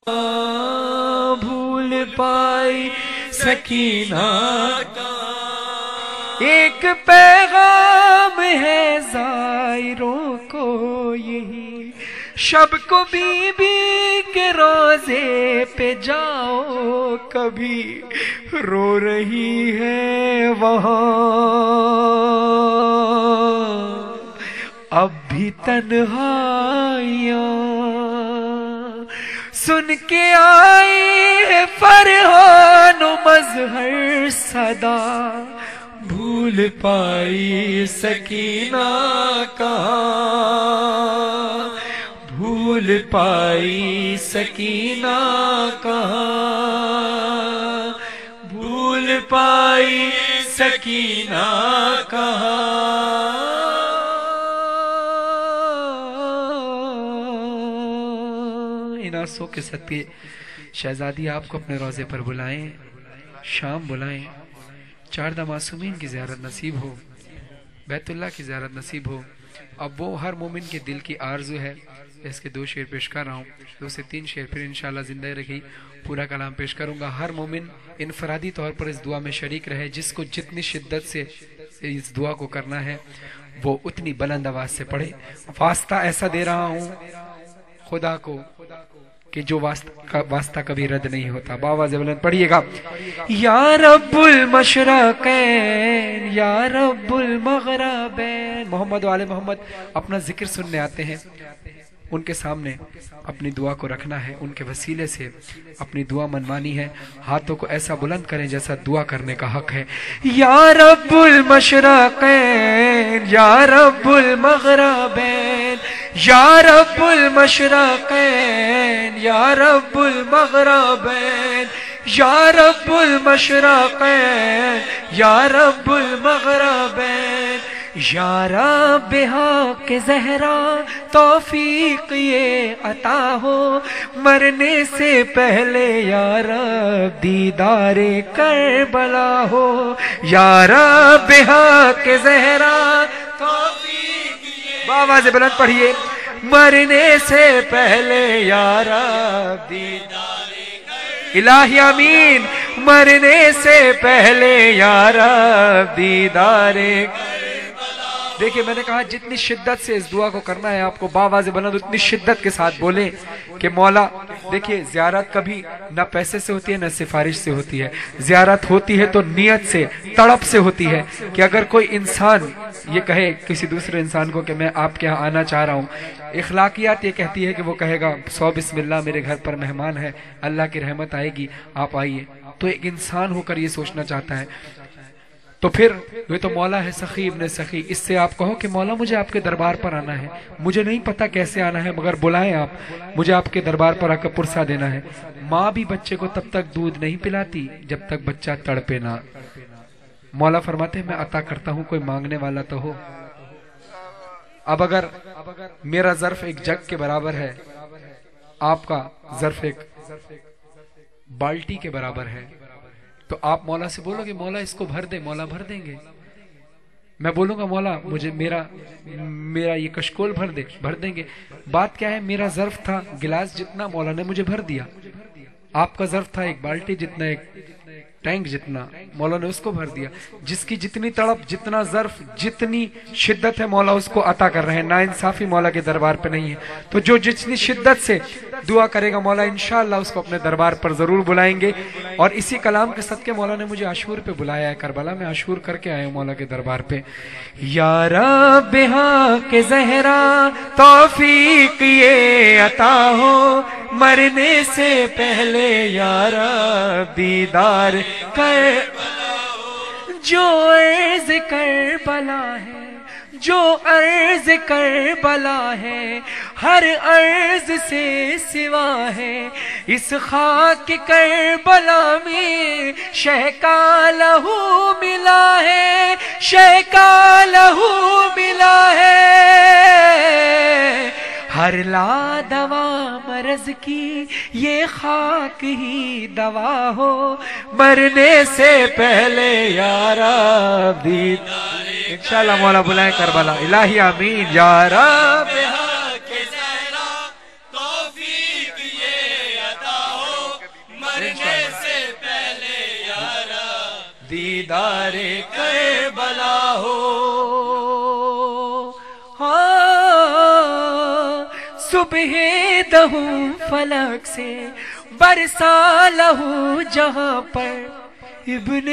بھول پائی سکینہ کا ایک پیغام ہے زائروں کو یہی، شب کو بی بی کے روزے پہ جاؤ، کبھی رو رہی ہے وہاں اب بھی تنہائیاں، سن کے آئی ہے فرحان و مظہر صدا، بھول پائی سکینہ کہاں، بھول پائی سکینہ کہاں، بھول پائی سکینہ کہاں۔ ان آنسوں کے صدقے شہزادی آپ کو اپنے روضے پر بلائیں، شام بلائیں، 4 معصومین کی زیارت نصیب ہو، بیت اللہ کی زیارت نصیب ہو۔ اب وہ ہر مومن کے دل کی آرزو ہے، اس کے 2 شعر پیش کر رہا ہوں، 2 سے 3 شعر پھر انشاءاللہ زندہ رکھی پورا کلام پیش کروں گا۔ ہر مومن انفرادی طور پر اس دعا میں شریک رہے، جس کو جتنی شدت سے اس دعا کو کرنا ہے وہ اتنی بلند آواز سے پڑھے۔ واسطہ ایسا دے رہا ہوں خدا کو کہ جو واسطہ کبھی رد نہیں ہوتا۔ باواز بلند پڑھیے گا۔ یا رب المشرقین یا رب المغربین، محمد و آل محمد اپنا ذکر سننے آتے ہیں، ان کے سامنے اپنی دعا کو رکھنا ہے، ان کے وسیلے سے اپنی دعا منوانی ہے۔ ہاتھوں کو ایسا بلند کریں جیسا دعا کرنے کا حق ہے۔ یا رب المشرقین یا رب المغربین یا رب المشرقین یا رب المغربین یا رب المشرقین یا رب المغربین یا رب حق زہرا توفیق یہ عطا ہو، مرنے سے پہلے یا رب دیدار کربلا ہو، یا رب حق زہرا توفیق یہ، باواز بلند پڑھیے، مرنے سے پہلے یا رب دیدار الہی آمین، مرنے سے پہلے یا رب دیدار۔ دیکھیں میں نے کہا جتنی شدت سے اس دعا کو کرنا ہے آپ کو باواز بلند اتنی شدت کے ساتھ بولیں کہ مولا، دیکھیں زیارت کبھی نہ پیسے سے ہوتی ہے نہ سفارش سے ہوتی ہے، زیارت ہوتی ہے تو نیت سے، تڑپ سے ہوتی ہے کہ اگر کوئی انسان یہ کہے کسی دوسرے انسان کو کہ میں آپ کے ہاں آنا چاہ رہا ہوں، اخلاقیات یہ کہتی ہے کہ وہ کہے گا 100 بسم اللہ، میرے گھر پر مہمان ہے، اللہ کی رحمت آئے گی، آپ آئیے۔ تو ایک انسان ہو کر یہ سوچنا چاہتا ہے، تو پھر یہ تو مولا ہے سخی ابن سخی، اس سے آپ کہو کہ مولا مجھے آپ کے دربار پر آنا ہے، مجھے نہیں پتا کیسے آنا ہے مگر بلائیں آپ، مجھے آپ کے دربار پر آ کر پرسہ دینا ہے۔ ماں بھی بچے کو تب تک دودھ نہیں پلاتی جب تک بچہ تڑپے نہ۔ مولا فرماتے ہیں میں عطا کرتا ہوں، کوئی مانگنے والا تو ہو۔ اب اگر میرا ظرف ایک جگ کے برابر ہے، آپ کا ظرف ایک بالٹی کے برابر ہے، تو آپ مولا سے بولو گے مولا اس کو بھر دے، مولا بھر دیں گے۔ میں بولوں گا مولا مجھے میرا یہ کشکول بھر دے، بھر دیں گے۔ بات کیا ہے، میرا ظرف تھا گلاس جتنا، مولا نے مجھے بھر دیا۔ آپ کا ظرف تھا ایک بالٹی جتنا، ایک ٹینک جتنا، مولا نے اس کو بھر دیا۔ جس کی جتنی تڑپ، جتنا ظرف، جتنی شدت ہے مولا اس کو عطا کر رہے ہیں، نا انصافی مولا کے دربار پہ نہیں ہے۔ تو جو جتنی شدت سے دعا کرے گا مولا انشاءاللہ اس کو اپنے دربار پر ضرور بلائیں گے۔ اور اسی کلام کے صدقے مولا نے مجھے عاشور پہ بلایا ہے، کربلا میں عاشور کر کے آیا ہوں مولا کے دربار پہ۔ یا رب حق زہرا توفیق یہ عطا ہو، مرنے سے پہلے یا رب دیدار جو عرض کربلا ہے، جو عرض کربلا ہے، ہر عرض سے سوا ہے، اس خاک کربلا میں شہ کا لہو ملا ہے، شہ کا لہو ملا ہے، ہر لا دوا مرض کی یہ خاک ہی دوا ہو، مرنے سے پہلے یا رب دیدار انشاءاللہ مولا بلائیں کربلا الہی آمین۔ یا رب حق زہرا توفیق یہ عطا دیدار کربلا ہو. ہاں صبح دہوں فلک سے برسا لہو جہاں پر ابن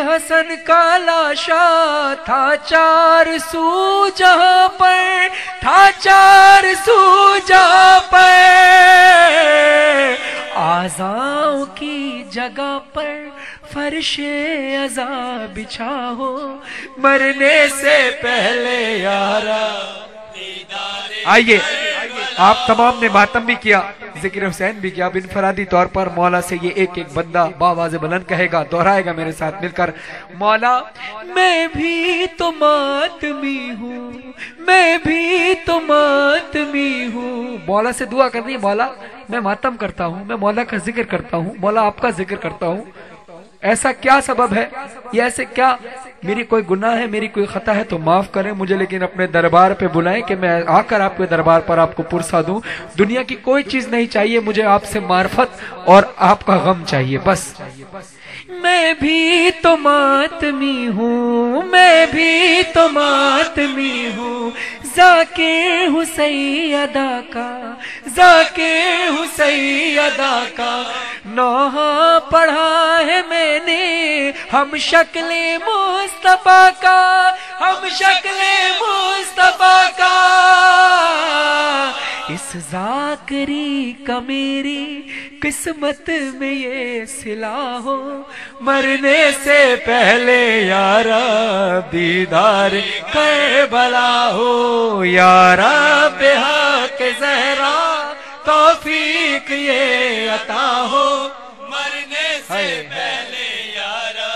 حسن کا لاشا تھا چار سو جہاں پر، تھا چار سو جہاں پر. آزاؤں کی جگہ پر فرش عزا بچھا ہو، مرنے سے پہلے یارا. آئیے آپ تمام نے ماتم بھی کیا، ذکر حسین بھی کیا. اب انفرادی طور پر مولا سے یہ ایک ایک بندہ باواز بلند کہے گا، دہرائے گا میرے ساتھ مل کر. مولا میں بھی تو ماتمی ہوں، میں بھی تو ماتمی ہوں. مولا سے دعا کرنی ہے، مولا میں ماتم کرتا ہوں، میں مولا کا ذکر کرتا ہوں، مولا آپ کا ذکر کرتا ہوں. ایسا کیا سبب ہے، یہ ایسے کیا میری کوئی گناہ ہے، میری کوئی خطا ہے تو معاف کریں مجھے، لیکن اپنے دربار پہ بلائیں کہ میں آ کر آپ کے دربار پر آپ کو پرسا دوں. دنیا کی کوئی چیز نہیں چاہیے مجھے، آپ سے معرفت اور آپ کا غم چاہیے بس. میں بھی تو ماتمی ہوں، میں بھی تو ماتمی ہوں، ذاکر حسین ادا کا، ذاکر حسین ادا کا. نوحہ پڑھا ہے میں نے ہم شکل مصطفیٰ کا، ہم شکل مصطفیٰ کا. اس ذاکری کا میری قسمت میں یہ صلہ ہو، مرنے سے پہلے یارا دیدار کربلا ہو. یارا بحق زہرا توفیق یہ عطا ہو، مرنے سے پہلے یارا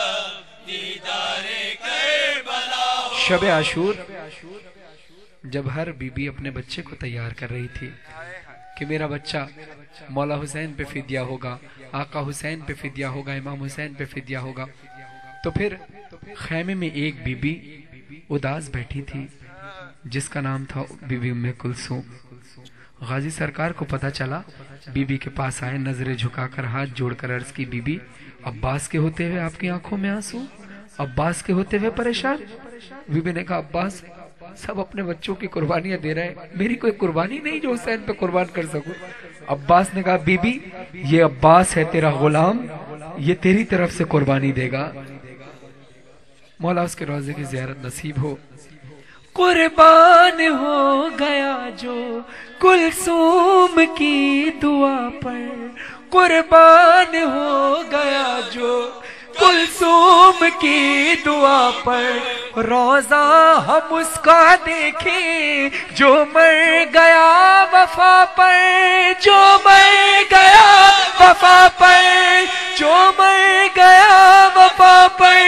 دیدار کربلا ہو. شب عاشور جب ہر بی بی اپنے بچے کو تیار کر رہی تھی کہ میرا بچہ مولا حسین پہ فدیہ ہوگا، آقا حسین پہ فدیہ ہوگا، امام حسین پہ فدیہ ہوگا، تو پھر خیمے میں ایک بی بی اداس بیٹھی تھی جس کا نام تھا بی بی ام کلثوم. غازی سرکار کو پتہ چلا، بی بی کے پاس آئے، نظریں جھکا کر ہاتھ جوڑ کر عرض کی، بی بی عباس کے ہوتے ہوئے آپ کی آنکھوں میں آنسو، عباس کے ہوتے ہوئے پریشان. بی بی نے کہا عباس سب اپنے بچوں کی قربانیاں دے رہے ہیں، میری کوئی قربانی نہیں جو حسین پہ قربان کر سکوں. عباس نے کہا بی بی یہ عباس ہے تیرا غلام، یہ تیری طرف سے قربانی دے گا. مولا اس کے روضے کی زیارت نصیب ہو. قربان ہو گیا جو کلثوم کی دعا پر، قربان ہو گیا جو کلثوم کی دعا پر. روزہ ہم اس کا دیکھیں جو مر گیا وفا پر، جو مر گیا وفا پر، جو مر گیا وفا پر.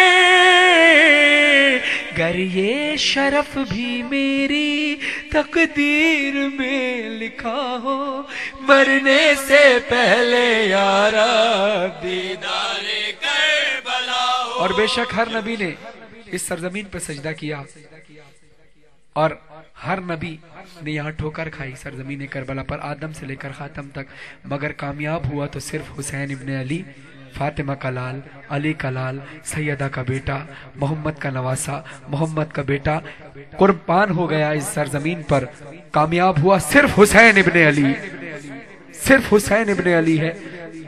گر یہ شرف بھی میری تقدیر میں لکھا ہو، مرنے سے پہلے یارا دیدار کربلا ہو. اور بے شک ہر نبی نے اس سرزمین پہ سجدہ کیا اور ہر نبی نے یہاں ٹھوکر کھائی سرزمین کربلا پر، آدم سے لے کر خاتم تک، مگر کامیاب ہوا تو صرف حسین ابن علی، فاطمہ کا لال، علی کا لال، سیدہ کا بیٹا، محمد کا نواسا، محمد کا بیٹا قربان ہو گیا اس سرزمین پر. کامیاب ہوا صرف حسین ابن علی، صرف حسین ابن علی ہے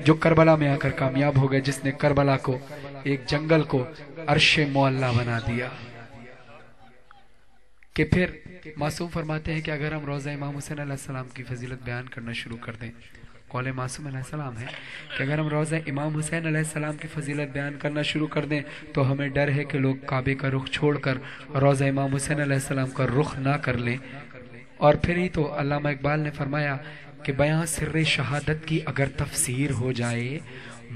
جو کربلا میں آ کر کامیاب ہو گئے، جس نے کربلا کو، ایک جنگل کو عرش معلیٰ بنا دیا. کہ پھر معصوم فرماتے ہیں کہ اگر ہم روزہ امام حسین علیہ السلام کی فضیلت بیان کرنا شروع کر دیں، قول معصوم علیہ السلام ہے کہ اگر ہم روزہ امام حسین علیہ السلام کی فضیلت بیان کرنا شروع کر دیں تو ہمیں ڈر ہے کہ لوگ کعبے کا رخ چھوڑ کر روزہ امام حسین علیہ السلام کا رخ نہ کر لیں. اور پھر ہی تو علامہ اقبال نے فرمایا کہ بیاں سر شہادت کی اگر تفسیر ہو جائے،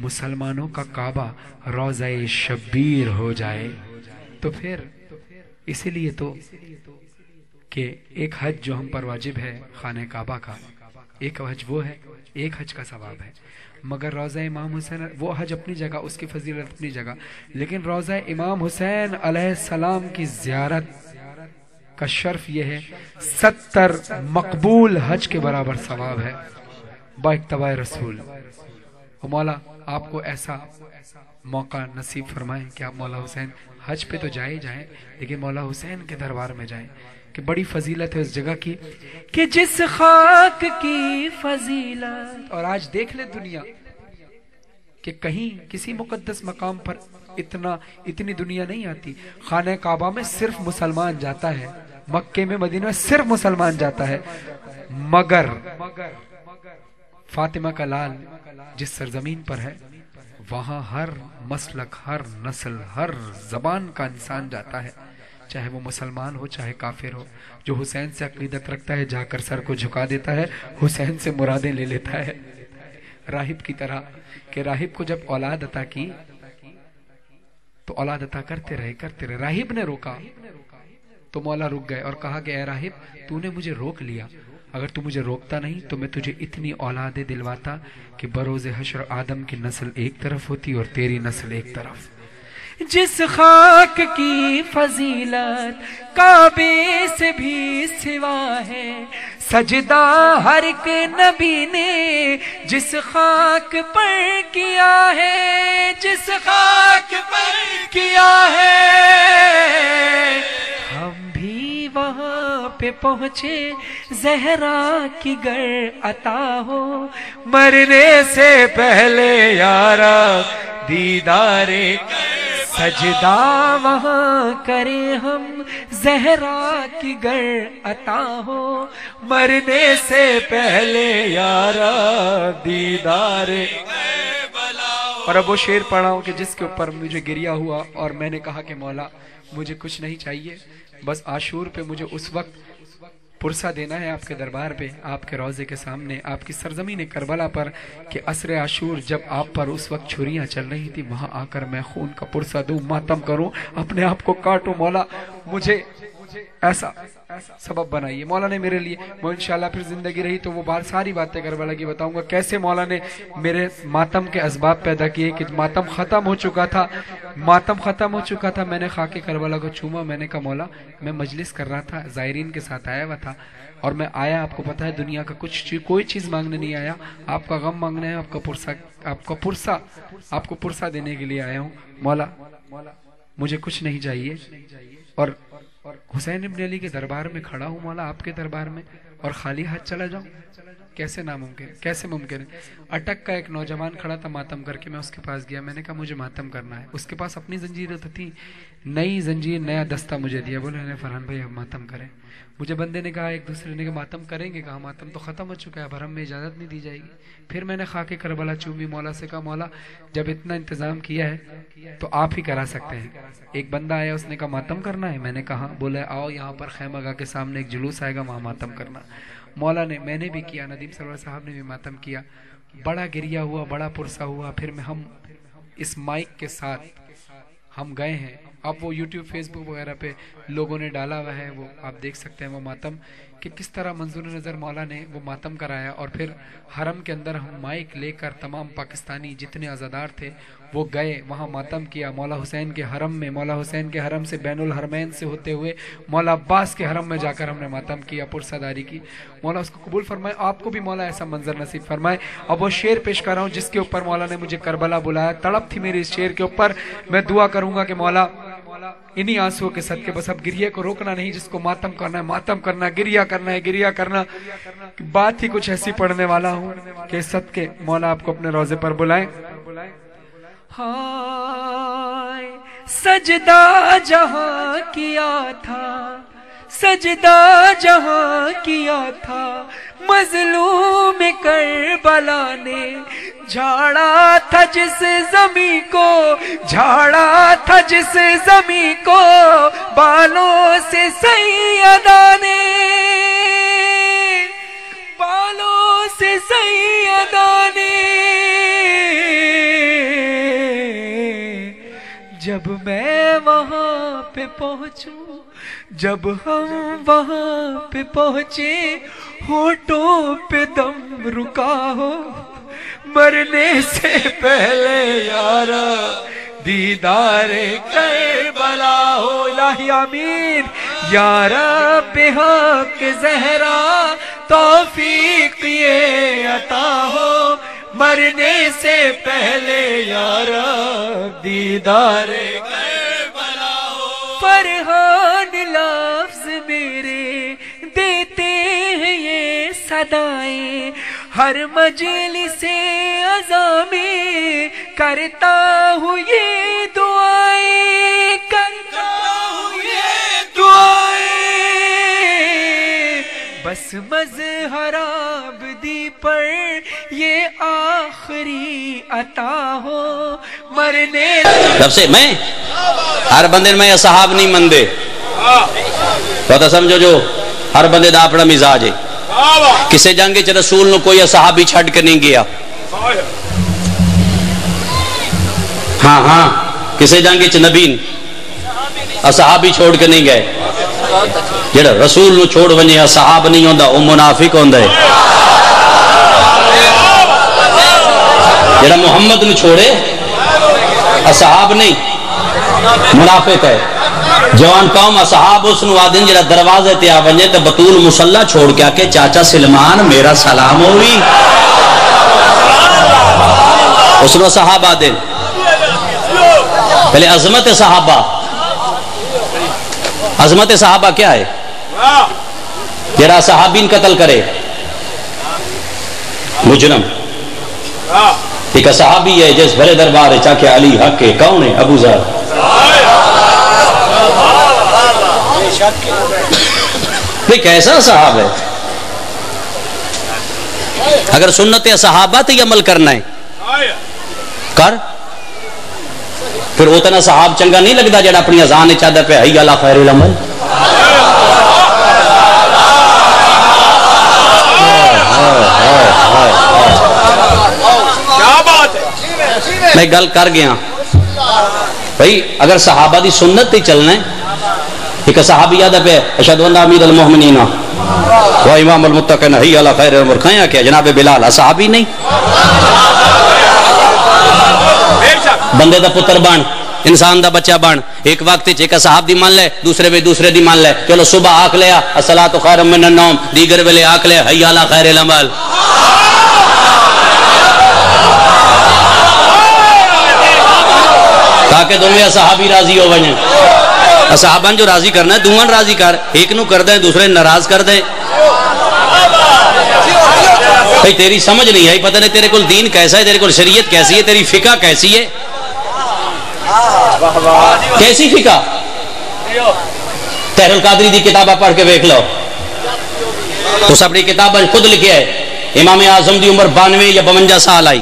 مسلمانوں کا کعبہ روضہ شبیر ہو جائے. تو پھر اسی لیے تو کہ ایک حج جو ہم پر واجب ہے خانہ کعبہ کا، ایک حج وہ ہے، ایک حج کا ثواب ہے، مگر روضہ امام حسین وہ حج اپنی جگہ، اس کی فضیلت اپنی جگہ، لیکن روضہ امام حسین علیہ السلام کی زیارت کا شرف یہ ہے 70 مقبول حج کے برابر ثواب ہے با اتباع رسول. مولا آپ کو ایسا موقع نصیب فرمائیں کہ آپ مولا حسین حج پہ تو جائیں لیکن مولا حسین کے دربار میں جائیں، کہ بڑی فضیلت ہے اس جگہ کی، کہ جس خاک کی فضیلت۔ اور آج دیکھ لے دنیا کہ کہیں کسی مقدس مقام پر اتنی دنیا نہیں آتی۔ خانہ کعبہ میں صرف مسلمان جاتا ہے، مکے میں مدینہ میں صرف مسلمان جاتا ہے، مگر فاطمہ کا لال جس سرزمین پر ہے وہاں ہر مسلک، ہر نسل، ہر زبان کا انسان جاتا ہے، چاہے وہ مسلمان ہو چاہے کافر ہو۔ جو حسین سے عقیدت رکھتا ہے جا کر سر کو جھکا دیتا ہے، حسین سے مرادیں لے لیتا ہے، راہب کی طرح، کہ راہب کو جب اولاد عطا کی تو اولاد عطا کرتے رہے۔ راہب نے روکا تو مولا رک گئے اور کہا کہ اے راہب تو نے مجھے روک لیا، اگر تو مجھے روکتا نہیں تو میں تجھے اتنی اولادیں دلواتا کہ بروز حشر آدم کی نسل ایک طرف ہوتی اور تیری نسل ایک طرف۔ جس خاک کی فضیلت کعبے سے بھی سوا ہے، سجدہ ہر ایک نبی نے جس خاک پر کیا ہے، جس خاک پر کیا ہے، ہم بھی وہاں پہ پہنچے زہرا کی گر عطا ہو، مرنے سے پہلے یارا دیدار سجدہ وہاں کرے ہم، زہرا کی گر عطا ہو، مرنے سے پہلے یارا دیدار۔ اور اب وہ شعر پڑھا ہوں کہ جس کے اوپر مجھے گریا ہوا اور میں نے کہا کہ مولا مجھے کچھ نہیں چاہیے، بس عاشور پہ مجھے اس وقت پرسہ دینا ہے آپ کے دربار پہ، آپ کے روضے کے سامنے، آپ کی سرزمین کربلا پر، کہ عصر عاشور جب آپ پر اس وقت چھریاں چل رہی تھی وہاں آ کر میں خون کا پرسہ دوں، ماتم کروں، اپنے آپ کو کاٹوں۔ مولا مجھے ایسا سبب بنائیے۔ مولا نے میرے لیے، وہ انشاءاللہ پھر زندگی رہی تو وہ ساری باتیں کربلا کی بتاؤں گا، کیسے مولا نے میرے ماتم کے اسباب پیدا کیے، کہ ماتم ختم ہو چکا تھا، میں نے خاک کربلا کو چوما، میں نے کہا مولا میں مجلس کر رہا تھا، زائرین کے ساتھ آیا ہوا تھا، اور میں آیا، آپ کو پتا ہے دنیا کا کوئی چیز مانگنے نہیں آیا، آپ کا غم مانگنے ہے، آپ کو پرسہ دینے کے لیے آیا ہوں۔ مولا مجھے کچھ نہیں چاہیے، اور حسین ابن علی کے دربار میں کھڑا ہوں مولا، آپ کے دربار میں، اور خالی ہاتھ چلا جاؤں، کیسے ناممکن، کیسے ممکن ہے؟ اٹک کا ایک نوجوان کھڑا تھا ماتم کر کے، میں اس کے پاس گیا، میں نے کہا مجھے ماتم کرنا ہے، اس کے پاس اپنی زنجیر تھی، نئی زنجیر، نیا دستہ مجھے دیا، بولے فرحان بھائی اب ماتم کریں۔ مجھے بندے نے کہا، ایک دوسرے نے کہا ماتم کریں گے، کہا ماتم تو ختم ہو چکا ہے، اب حرم میں اجازت نہیں دی جائے گی۔ پھر میں نے خاک کربلا چومی، مولا سے کہا مولا جب اتنا انتظام کیا ہے تو آپ ہی کرا سکتے ہیں۔ ایک بندہ آیا، اس نے کہا ماتم کرنا ہے، میں نے کہا، بولے آؤ یہاں پر خیمہ گاہ کے سامنے ایک جلوس آئے گا، وہاں ماتم کرنا۔ مولا نے، میں نے بھی کیا، ندیم سرور صاحب نے بھی ماتم کیا، بڑا گریا ہوا، بڑا پرسہ ہوا۔ پھر ہم اس مائک کے ساتھ ہم گئے ہیں، اب وہ یوٹیوب فیس بک وغیرہ پہ لوگوں نے ڈالا ہوا ہے، وہ آپ دیکھ سکتے ہیں وہ ماتم، کہ کس طرح منظور نظر مولا نے وہ ماتم کرایا۔ اور پھر حرم کے اندر ہم مائک لے کر تمام پاکستانی جتنے عزادار تھے وہ گئے، وہاں ماتم کیا، مولا حسین کے حرم میں، مولا حسین کے حرم سے بین الحرمین سے ہوتے ہوئے مولا عباس کے حرم میں جا کر ہم نے ماتم کیا، پرسہ داری کی۔ مولا اس کو قبول فرمائے، آپ کو بھی مولا ایسا منظر نصیب فرمائے۔ اب وہ شعر پیش کر رہا ہوں جس کے اوپر مولا نے مجھے کربلا بلایا، تڑپ تھی میری اس شعر کے اوپر۔ میں دعا کروں گا کہ مولا انہی آنسوں کے صدقے، بس اب گریہ کو روکنا نہیں، جس کو ماتم کرنا ہے ماتم کرنا ہے، گریہ کرنا، بات ہی کچھ ایسی پڑھنے والا ہوں کہ صدقے مولا آپ کو اپنے روضے پر بلائیں۔ ہائے سجدہ جہاں کیا تھا، سجدہ جہاں کیا تھا، مظلوم کربلا نے جھاڑا تھا جس زمین کو، جھاڑا تھا جس زمین کو، بالوں سے سیدہ نے، بالوں سے سیدہ نے۔ جب میں وہاں پہ پہنچوں، جب ہم وہاں پہ پہنچے، ہونٹوں پہ دم رکا ہو، مرنے سے پہلے یارا دیدار کربلا ہو۔ الہی آمین۔ یا رب حق زہرا توفیق یہ عطا ہو، مرنے سے پہلے یا رب دیدار کربلا ہو. فرحان لفظ میرے دیتے ہیں یہ صدائیں، ہر مجلس عزا میں کرتا ہوں یہ دعائیں، کرتا ہوں یہ دعائیں. بس مظہر عبدی پر یہ آخری عطا ہو، مرنے جب سے میں ہر بندے میں اصحاب نہیں مندے تو سمجھو جو ہر بندے دا اپنا مزاج ہے. کسے جنگ چ رسول نو کوئی صحابی چھڈ کے نہیں گیا. ہاں ہاں کسے جنگ چ نبی صحابی چھوڑ کے نہیں گئے. جڑا رسول نو چھوڑ ونجے صحاب نہیں ہوندا او منافق ہوندا ہے. جڑا محمد نو چھوڑے صحاب نہیں منافق ہے. جوان قوم اصحاب اس نو آدن جڑا دروازے تے آ ونجے تے بطول مصلی چھوڑ کے آکے چاچا سلمان میرا سلام ہوئی. اس نو صحاب آدن پہلے عظمت صحابہ. عظمت صحابہ کیا ہے؟ جڑا صحابین قتل کرے مجرم. ایک صحابی ہے جس بھلے دربار ہے چاکے علی حق ہے. کون ہے؟ ابو ذر. کیسا صحاب ہے؟ اگر سنت صحابہ تے عمل کرنا ہے کر. پھر اتنا صحاب چنگا نہیں لگتا جڑا اپنی اذان چاہتا پہ حی علی خیر العمل. میں گل کر گیا بھائی اگر صحابہ دی سنت تے چلنا ہے. ایک صحابی یاد پہ اشہد ان امیر المؤمنین و امام المتقین حی علی خیر العمل. کھایا کیا جناب بلال صحابی نہیں؟ بندے دا پتر بن انسان دا بچہ بن ایک وقت ایک صحاب دی مان لے دوسرے وے دوسرے دی مان لے. چلو صبح آکھ لیا الصلاۃ خیر من النوم دیگر ویلے آکھ لیا حی علی خیر العمل. تاکہ دونوں صحابی راضی ہو ونجیں. صحابان جو راضی کرنا ہے دوان راضی کر. ایک نو کر دیں دوسرے ناراض کر دیں. بھئی تیری سمجھ نہیں ہے پتہ نہیں تیرے کل دین کیسا ہے, تیرے کل شریعت کیسی ہے, تیری فقہ کیسی ہے, کیسی فقہ. طاہر القادری دی کتابہ پڑھ کے دیکھ لو تو اپنی کتابہ خود لکھے ہے امام اعظم دی عمر 92 یا 52 سال آئی.